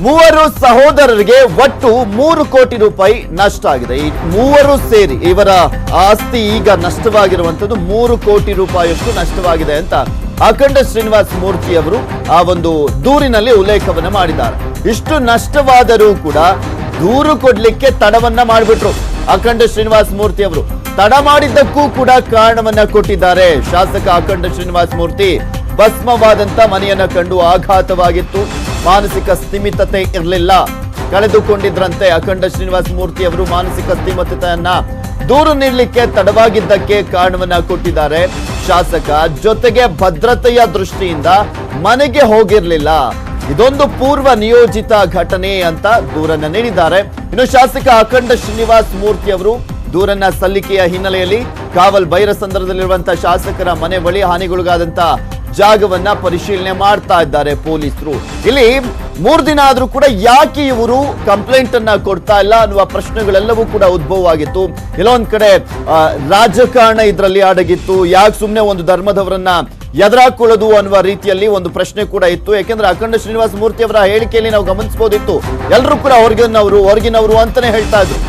ಮೂವರು ಸಹೋದರರಿಗೆ ಒಟ್ಟು 3 ಕೋಟಿ ರೂಪಾಯಿ ನಷ್ಟ ಆಗಿದೆ. ಈ ಮೂವರು ಸೇರಿ ಇವರ ಆಸ್ತಿ ಈಗ ನಷ್ಟವಾಗಿರುವಂತದ್ದು 3 ಕೋಟಿ ರೂಪಾಯಿಯಷ್ಟು ನಷ್ಟವಾಗಿದೆ ಅಂತ ಅಖಂಡ ಶ್ರೀನಿವಾಸ ಮೂರ್ತಿ ಅವರು ಆ ಒಂದು ದೂರಿನಲ್ಲಿ ಉಲ್ಲೇಖವನ್ನ ಮಾಡಿದ್ದಾರೆ. ಇಷ್ಟು ನಷ್ಟವಾದರೂ ಕೂಡ ದೂರು ಕೊಡ್ಲಿಕ್ಕೆ ತಡವನ್ನ ಮಾಡಿಬಿಟ್ರು. ಅಖಂಡ ಶ್ರೀನಿವಾಸ ಮೂರ್ತಿ ಅವರು ತಡ ಮಾಡಿದ್ದಕ್ಕೂ ಕೂಡ ಕಾರಣವನ್ನ ಕೊಟ್ಟಿದ್ದಾರೆ. ಶಾಸಕ ಅಖಂಡ ಶ್ರೀನಿವಾಸ ಮೂರ್ತಿ ಭಸ್ಮವಾದಂತ ಮನೆಯನ್ನ ಕಂಡು ಆಘಾತವಾಗಿತ್ತು. ಮಾನಸಿಕ ಸ್ಥಿಮಿತತೆ ಇರಲಿಲ್ಲ, ಕಳೆದುಕೊಂಡಿದ್ರಂತೆ. ಅಖಂಡ ಶ್ರೀನಿವಾಸ ಮೂರ್ತಿ ಅವರು ಮಾನಸಿಕ ಸ್ಥಿಮಿತತೆಯನ್ನ ದೂರು ನೀಡಲಿಕ್ಕೆ ತಡವಾಗಿದ್ದಕ್ಕೆ ಕಾರಣವನ್ನ ಕೊಟ್ಟಿದ್ದಾರೆ ಶಾಸಕ. ಜೊತೆಗೆ ಭದ್ರತೆಯ ದೃಷ್ಟಿಯಿಂದ ಮನೆಗೆ ಹೋಗಿರ್ಲಿಲ್ಲ, ಇದೊಂದು ಪೂರ್ವ ನಿಯೋಜಿತ ಘಟನೆ ಅಂತ ದೂರನ್ನ ನೀಡಿದ್ದಾರೆ. ಇನ್ನು ಶಾಸಕ ಅಖಂಡ ಶ್ರೀನಿವಾಸ ಮೂರ್ತಿ ಅವರು ದೂರನ್ನ ಸಲ್ಲಿಕೆಯ ಹಿನ್ನೆಲೆಯಲ್ಲಿ ಕಾವಲ್ ಬೈರಸಂದ್ರದಲ್ಲಿರುವಂತಹ ಶಾಸಕರ ಮನೆ ಬಳಿ ಹಾನಿಗೊಳಗಾದಂತ ಜಾಗವನ್ನ ಪರಿಶೀಲನೆ ಮಾಡ್ತಾ ಇದ್ದಾರೆ ಪೊಲೀಸರು. ಇಲ್ಲಿ 3 ದಿನ ಆದ್ರೂ ಕೂಡ ಯಾಕೆ ಇವರು ಕಂಪ್ಲೇಂಟ್ ಅನ್ನ ಕೊಡ್ತಾ ಇಲ್ಲ ಅನ್ನುವ ಪ್ರಶ್ನೆಗಳೆಲ್ಲವೂ ಕೂಡ ಉದ್ಭವ ಆಗಿತ್ತು. ಕೆಲವೊಂದ್ ಕಡೆ ರಾಜಕಾರಣ ಇದರಲ್ಲಿ ಅಡಗಿತ್ತು. ಯಾಕೆ ಸುಮ್ನೆ ಒಂದು ಧರ್ಮದವರನ್ನ ಎದುರಾಕೊಳ್ಳೋದು ಅನ್ನುವ ರೀತಿಯಲ್ಲಿ ಒಂದು ಪ್ರಶ್ನೆ ಕೂಡ ಇತ್ತು. ಯಾಕೆಂದ್ರೆ ಅಖಂಡ ಶ್ರೀನಿವಾಸ ಮೂರ್ತಿ ಅವರ ಹೇಳಿಕೆಯಲ್ಲಿ ನಾವು ಗಮನಿಸಬಹುದಿತ್ತು, ಎಲ್ಲರೂ ಕೂಡ ಹೊರಗಿನವರು ಅಂತಾನೆ ಹೇಳ್ತಾ ಇದ್ರು.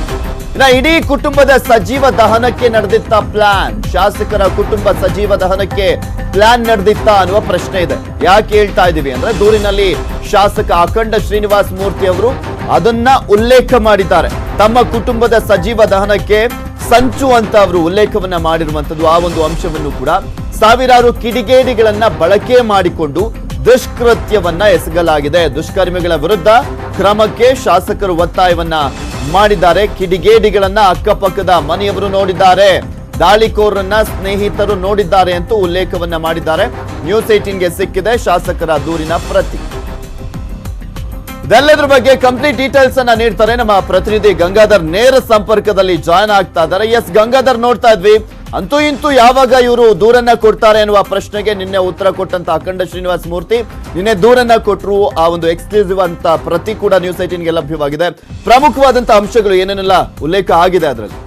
ಇನ್ನ ಇಡೀ ಕುಟುಂಬದ ಸಜೀವ ದಹನಕ್ಕೆ ನಡೆದಿತ್ತ ಪ್ಲಾನ್, ಶಾಸಕರ ಕುಟುಂಬ ಸಜೀವ ದಹನಕ್ಕೆ ಪ್ಲಾನ್ ನಡೆದಿತ್ತ ಅನ್ನುವ ಪ್ರಶ್ನೆ ಇದೆ. ಯಾಕೆ ಹೇಳ್ತಾ ಇದೀವಿ ಅಂದ್ರೆ ದೂರಿನಲ್ಲಿ ಶಾಸಕ ಅಖಂಡ ಶ್ರೀನಿವಾಸ ಮೂರ್ತಿ ಅವರು ಅದನ್ನ ಉಲ್ಲೇಖ ಮಾಡಿದ್ದಾರೆ. ತಮ್ಮ ಕುಟುಂಬದ ಸಜೀವ ದಹನಕ್ಕೆ ಸಂಚು ಅಂತ ಅವರು ಉಲ್ಲೇಖವನ್ನ ಮಾಡಿರುವಂತದ್ದು. ಆ ಒಂದು ಅಂಶವನ್ನು ಕೂಡ ಸಾವಿರಾರು ಕಿಡಿಗೇಡಿಗಳನ್ನ ಬಳಕೆ ಮಾಡಿಕೊಂಡು ದುಷ್ಕೃತ್ಯವನ್ನ ಎಸಗಲಾಗಿದೆ. ದುಷ್ಕರ್ಮಿಗಳ ವಿರುದ್ಧ ಕ್ರಮಕ್ಕೆ ಶಾಸಕರು ಒತ್ತಾಯವನ್ನ ಮಾಡಿದ್ದಾರೆ. ಕಿಡಿಗೇಡಿಗಳನ್ನ ಅಕ್ಕಪಕ್ಕದ ಮನೆಯವರು ನೋಡಿದ್ದಾರೆ, ದಾಳಿಕೋರರನ್ನ ಸ್ನೇಹಿತರು ನೋಡಿದ್ದಾರೆ ಅಂತ ಉಲ್ಲೇಖವನ್ನ ಮಾಡಿದ್ದಾರೆ. ನ್ಯೂಸ್ 18ಗೆ ಸಿಕ್ಕಿದೆ ಶಾಸಕರ ದೂರಿನ ಪ್ರತಿ. ಇದೆಲ್ಲದ್ರ ಬಗ್ಗೆ ಕಂಪ್ಲೀಟ್ ಡೀಟೇಲ್ಸ್ ಅನ್ನ ನೀಡ್ತಾರೆ ನಮ್ಮ ಪ್ರತಿನಿಧಿ ಗಂಗಾಧರ್. ನೇರ ಸಂಪರ್ಕದಲ್ಲಿ ಜಾಯ್ನ್ ಆಗ್ತಾ ಇದ್ದಾರೆ. ಎಸ್ ಗಂಗಾಧರ್, ನೋಡ್ತಾ ಇದ್ವಿ ಅಂತೂ ಇಂತೂ ಯಾವಾಗ ಇವರು ದೂರನ್ನ ಕೊಡ್ತಾರೆ ಅನ್ನುವ ಪ್ರಶ್ನೆಗೆ ನಿನ್ನೆ ಉತ್ತರ ಕೊಟ್ಟಂತ ಅಖಂಡ ಶ್ರೀನಿವಾಸ ಮೂರ್ತಿ ನಿನ್ನೆ ದೂರನ್ನ ಕೊಟ್ಟರು. ಆ ಒಂದು ಎಕ್ಸ್ಕ್ಲೂಸಿವ್ ಅಂತ ಪ್ರತಿ ಕೂಡ ನ್ಯೂಸ್ 18ಗೆ ಲಭ್ಯವಾಗಿದೆ. ಪ್ರಮುಖವಾದಂತ ಅಂಶಗಳು ಏನೇನೆಲ್ಲ ಉಲ್ಲೇಖ ಆಗಿದೆ ಅದರಲ್ಲಿ?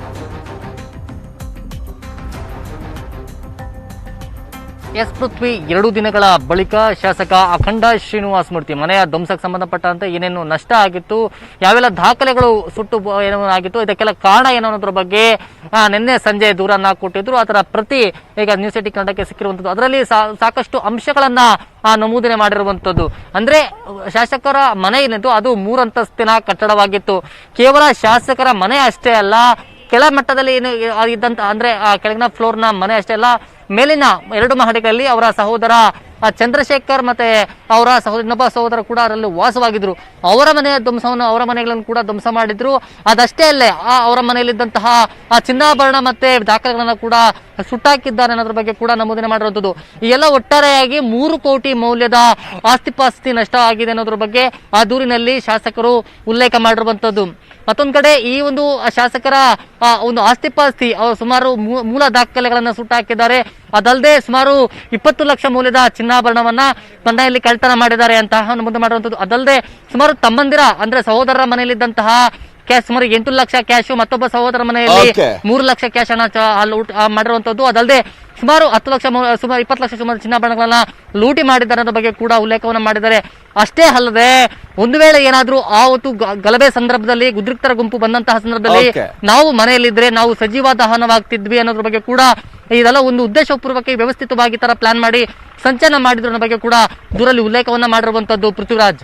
ಎಸ್ ಪೃಥ್ವಿ, 2 ದಿನಗಳ ಬಳಿಕ ಶಾಸಕ ಅಖಂಡ ಶ್ರೀನಿವಾಸ ಮೂರ್ತಿ ಮನೆಯ ಧ್ವಂಸಕ್ಕೆ ಸಂಬಂಧಪಟ್ಟಂತೆ ಏನೇನು ನಷ್ಟ ಆಗಿತ್ತು, ಯಾವೆಲ್ಲ ದಾಖಲೆಗಳು ಸುಟ್ಟು ಏನಾಗಿತ್ತು, ಇದಕ್ಕೆಲ್ಲ ಕಾರಣ ಏನು ಅನ್ನೋದ್ರ ಬಗ್ಗೆ ನಿನ್ನೆ ಸಂಜೆ ದೂರನ್ನ ಕೊಟ್ಟಿದ್ರು. ಅದರ ಪ್ರತಿ ಈಗ ನ್ಯೂಸ್ 18 ಕನ್ನಡಕ್ಕೆ ಸಿಕ್ಕಿರುವಂಥದ್ದು. ಅದರಲ್ಲಿ ಸಾಕಷ್ಟು ಅಂಶಗಳನ್ನ ನಮೂದನೆ ಮಾಡಿರುವಂಥದ್ದು. ಅಂದ್ರೆ ಶಾಸಕರ ಮನೆ ಏನಿತ್ತು ಅದು 3 ಅಂತಸ್ತಿನ ಕಟ್ಟಡವಾಗಿತ್ತು. ಕೇವಲ ಶಾಸಕರ ಮನೆ ಅಷ್ಟೇ ಅಲ್ಲ, ಕೆಳ ಮಟ್ಟದಲ್ಲಿ ಏನು ಇದ್ದಂತ ಅಂದ್ರೆ ಕೆಳಗಿನ ಫ್ಲೋರ್ನ ಮನೆ ಅಷ್ಟೇ ಅಲ್ಲ, ಮೇಲಿನ 2 ಮಹಡಿಗಳಲ್ಲಿ ಅವರ ಸಹೋದರ ಚಂದ್ರಶೇಖರ್ ಮತ್ತೆ ಅವರ ಇನ್ನೊಬ್ಬ ಸಹೋದರ ಕೂಡ ಅದರಲ್ಲಿ ವಾಸವಾಗಿದ್ರು. ಅವರ ಮನೆಯ ಧ್ವಂಸವನ್ನು, ಅವರ ಮನೆಗಳನ್ನು ಕೂಡ ಧ್ವಂಸ ಮಾಡಿದ್ರು. ಅದಷ್ಟೇ ಅಲ್ಲೇ ಅವರ ಮನೆಯಲ್ಲಿದ್ದಂತಹ ಚಿನ್ನಾಭರಣ ಮತ್ತೆ ದಾಖಲೆಗಳನ್ನ ಕೂಡ ಸುಟ್ಟಾಕಿದ್ದಾರೆ ಅನ್ನೋದ್ರ ಬಗ್ಗೆ ಕೂಡ ನಮೂದನೆ ಮಾಡಿರುವಂಥದ್ದು. ಈ ಎಲ್ಲ ಒಟ್ಟಾರೆಯಾಗಿ 3 ಕೋಟಿ ಮೌಲ್ಯದ ಆಸ್ತಿಪಾಸ್ತಿ ನಷ್ಟ ಆಗಿದೆ ಅನ್ನೋದ್ರ ಬಗ್ಗೆ ಆ ದೂರಿನಲ್ಲಿ ಶಾಸಕರು ಉಲ್ಲೇಖ ಮಾಡಿರುವಂಥದ್ದು. ಮತ್ತೊಂದು ಕಡೆ ಈ ಒಂದು ಶಾಸಕರ ಒಂದು ಆಸ್ತಿಪಾಸ್ತಿ ಸುಮಾರು ಮೂಲ ದಾಖಲೆಗಳನ್ನ ಸುಟ್ಟಾಕಿದ್ದಾರೆ. ಅದಲ್ಲದೆ ಸುಮಾರು 20 ಲಕ್ಷ ಮೌಲ್ಯದ ಚಿನ್ನಾಭರಣವನ್ನ ಮನೆಯಲ್ಲಿ ಕಳ್ತನ ಮಾಡಿದ್ದಾರೆ ಅಂತ ನಮೂದು ಮಾಡುವಂಥದ್ದು. ಅದಲ್ಲದೆ ಸುಮಾರು ತಮ್ಮಂದಿರ ಅಂದ್ರೆ ಸಹೋದರರ ಮನೆಯಲ್ಲಿದ್ದಂತಹ ಕ್ಯಾಶ್ ಸುಮಾರು 8 ಲಕ್ಷ ಕ್ಯಾಶ್, ಮತ್ತೊಬ್ಬ ಸಹೋದರ ಮನೆಯಲ್ಲಿ 3 ಲಕ್ಷ ಕ್ಯಾಶ್ ಅನ್ನ ಮಾಡಿರುವಂತದ್ದು. ಅದಲ್ಲದೆ ಸುಮಾರು 10 ಲಕ್ಷ ಸುಮಾರು 20 ಲಕ್ಷ ಸುಮಾರು ಚಿನ್ನಾಭರಣಗಳನ್ನ ಲೂಟಿ ಮಾಡಿದ್ದಾರೆ ಅನ್ನೋ ಬಗ್ಗೆ ಕೂಡ ಉಲ್ಲೇಖವನ್ನ ಮಾಡಿದ್ದಾರೆ. ಅಷ್ಟೇ ಅಲ್ಲದೆ ಒಂದು ವೇಳೆ ಏನಾದ್ರೂ ಆವತ್ತು ಗಲಭೆ ಸಂದರ್ಭದಲ್ಲಿ ಉದ್ರಿಕ್ತರ ಗುಂಪು ಬಂದಂತಹ ಸಂದರ್ಭದಲ್ಲಿ ನಾವು ಮನೆಯಲ್ಲಿದ್ರೆ ನಾವು ಸಜೀವ ದಹನವಾಗ್ತಿದ್ವಿ ಅನ್ನೋದ್ರ ಬಗ್ಗೆ ಕೂಡ ಇದೆಲ್ಲ ಒಂದು ಉದ್ದೇಶಪೂರ್ವಕ ವ್ಯವಸ್ಥಿತವಾಗಿ ತರ ಪ್ಲಾನ್ ಮಾಡಿ ಸಂಚಲನ ಮಾಡಿದ್ರು ಅನ್ನೋ ಬಗ್ಗೆ ಕೂಡ ದೂರಲ್ಲಿ ಉಲ್ಲೇಖವನ್ನ ಮಾಡಿರುವಂತದ್ದು. ಪೃಥ್ವಿರಾಜ್.